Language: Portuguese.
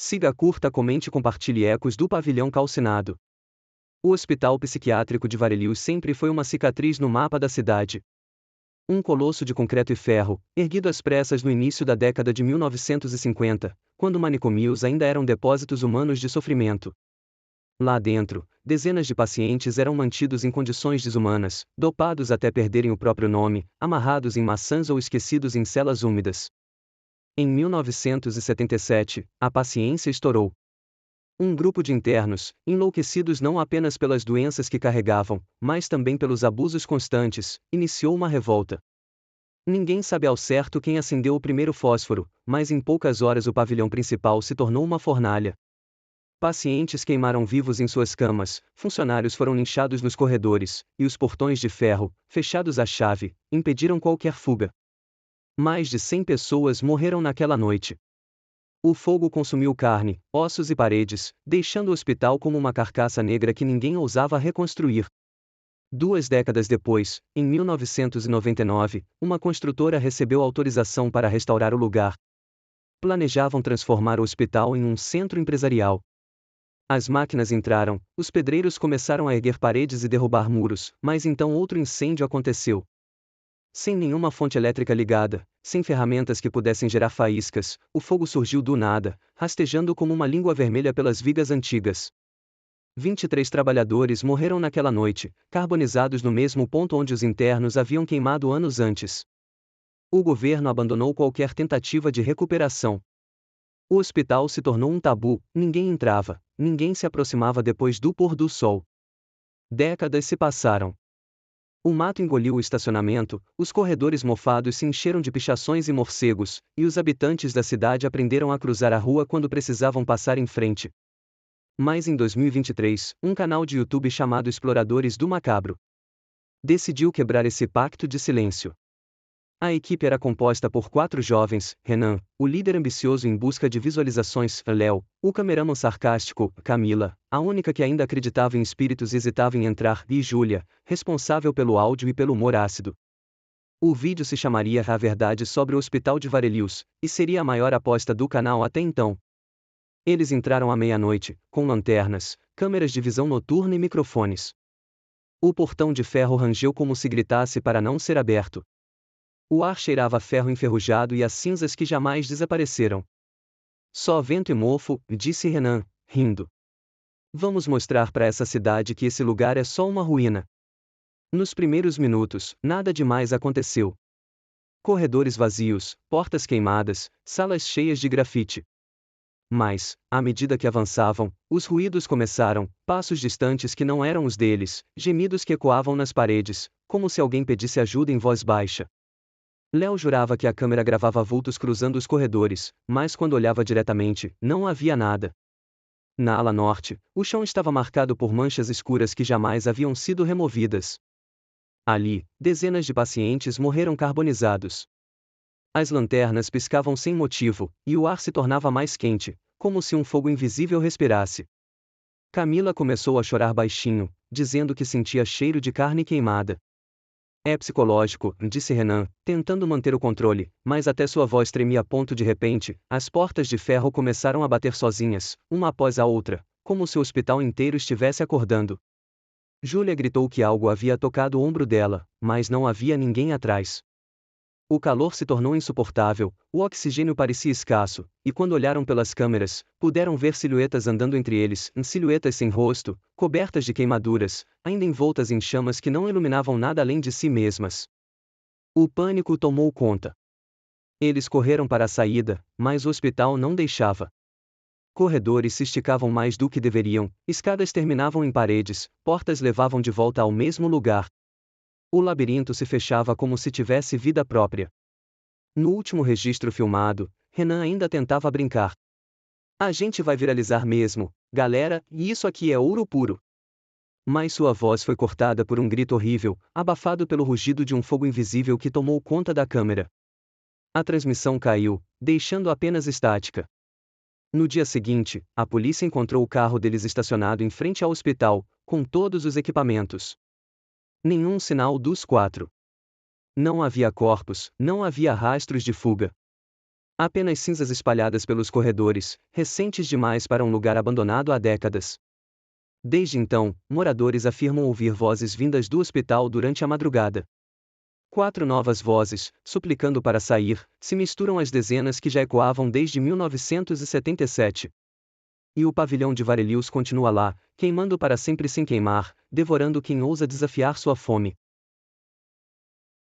Siga, curta, comente e compartilhe ecos do pavilhão calcinado. O Hospital Psiquiátrico de Varelius sempre foi uma cicatriz no mapa da cidade. Um colosso de concreto e ferro, erguido às pressas no início da década de 1950, quando manicomios ainda eram depósitos humanos de sofrimento. Lá dentro, dezenas de pacientes eram mantidos em condições desumanas, dopados até perderem o próprio nome, amarrados em maçãs ou esquecidos em celas úmidas. Em 1977, a paciência estourou. Um grupo de internos, enlouquecidos não apenas pelas doenças que carregavam, mas também pelos abusos constantes, iniciou uma revolta. Ninguém sabe ao certo quem acendeu o primeiro fósforo, mas em poucas horas o pavilhão principal se tornou uma fornalha. Pacientes queimaram vivos em suas camas, funcionários foram linchados nos corredores, e os portões de ferro, fechados à chave, impediram qualquer fuga. Mais de 100 pessoas morreram naquela noite. O fogo consumiu carne, ossos e paredes, deixando o hospital como uma carcaça negra que ninguém ousava reconstruir. 2 décadas depois, em 1999, uma construtora recebeu autorização para restaurar o lugar. Planejavam transformar o hospital em um centro empresarial. As máquinas entraram, os pedreiros começaram a erguer paredes e derrubar muros, mas então outro incêndio aconteceu. Sem nenhuma fonte elétrica ligada, sem ferramentas que pudessem gerar faíscas, o fogo surgiu do nada, rastejando como uma língua vermelha pelas vigas antigas. 23 trabalhadores morreram naquela noite, carbonizados no mesmo ponto onde os internos haviam queimado anos antes. O governo abandonou qualquer tentativa de recuperação. O hospital se tornou um tabu, ninguém entrava, ninguém se aproximava depois do pôr do sol. Décadas se passaram. O mato engoliu o estacionamento, os corredores mofados se encheram de pichações e morcegos, e os habitantes da cidade aprenderam a cruzar a rua quando precisavam passar em frente. Mas em 2023, um canal de YouTube chamado Exploradores do Macabro decidiu quebrar esse pacto de silêncio. A equipe era composta por 4 jovens: Renan, o líder ambicioso em busca de visualizações, Léo, o cameraman sarcástico, Camila, a única que ainda acreditava em espíritos e hesitava em entrar, e Júlia, responsável pelo áudio e pelo humor ácido. O vídeo se chamaria A Verdade sobre o Hospital de Varelius, e seria a maior aposta do canal até então. Eles entraram à meia-noite, com lanternas, câmeras de visão noturna e microfones. O portão de ferro rangeu como se gritasse para não ser aberto. O ar cheirava a ferro enferrujado e a cinzas que jamais desapareceram. Só vento e mofo, disse Renan, rindo. Vamos mostrar para essa cidade que esse lugar é só uma ruína. Nos primeiros minutos, nada demais aconteceu. Corredores vazios, portas queimadas, salas cheias de grafite. Mas, à medida que avançavam, os ruídos começaram, passos distantes que não eram os deles, gemidos que ecoavam nas paredes, como se alguém pedisse ajuda em voz baixa. Léo jurava que a câmera gravava vultos cruzando os corredores, mas quando olhava diretamente, não havia nada. Na ala norte, o chão estava marcado por manchas escuras que jamais haviam sido removidas. Ali, dezenas de pacientes morreram carbonizados. As lanternas piscavam sem motivo, e o ar se tornava mais quente, como se um fogo invisível respirasse. Camila começou a chorar baixinho, dizendo que sentia cheiro de carne queimada. É psicológico, disse Renan, tentando manter o controle, mas até sua voz tremia a ponto de repente, as portas de ferro começaram a bater sozinhas, uma após a outra, como se o hospital inteiro estivesse acordando. Júlia gritou que algo havia tocado o ombro dela, mas não havia ninguém atrás. O calor se tornou insuportável, o oxigênio parecia escasso, e quando olharam pelas câmeras, puderam ver silhuetas andando entre eles, silhuetas sem rosto, cobertas de queimaduras, ainda envoltas em chamas que não iluminavam nada além de si mesmas. O pânico tomou conta. Eles correram para a saída, mas o hospital não deixava. Corredores se esticavam mais do que deveriam, escadas terminavam em paredes, portas levavam de volta ao mesmo lugar. O labirinto se fechava como se tivesse vida própria. No último registro filmado, Renan ainda tentava brincar. A gente vai viralizar mesmo, galera, e isso aqui é ouro puro. Mas sua voz foi cortada por um grito horrível, abafado pelo rugido de um fogo invisível que tomou conta da câmera. A transmissão caiu, deixando apenas estática. No dia seguinte, a polícia encontrou o carro deles estacionado em frente ao hospital, com todos os equipamentos. Nenhum sinal dos 4. Não havia corpos, não havia rastros de fuga. Apenas cinzas espalhadas pelos corredores, recentes demais para um lugar abandonado há décadas. Desde então, moradores afirmam ouvir vozes vindas do hospital durante a madrugada. 4 novas vozes, suplicando para sair, se misturam às dezenas que já ecoavam desde 1977. E o pavilhão de Varelius continua lá, queimando para sempre sem queimar, devorando quem ousa desafiar sua fome.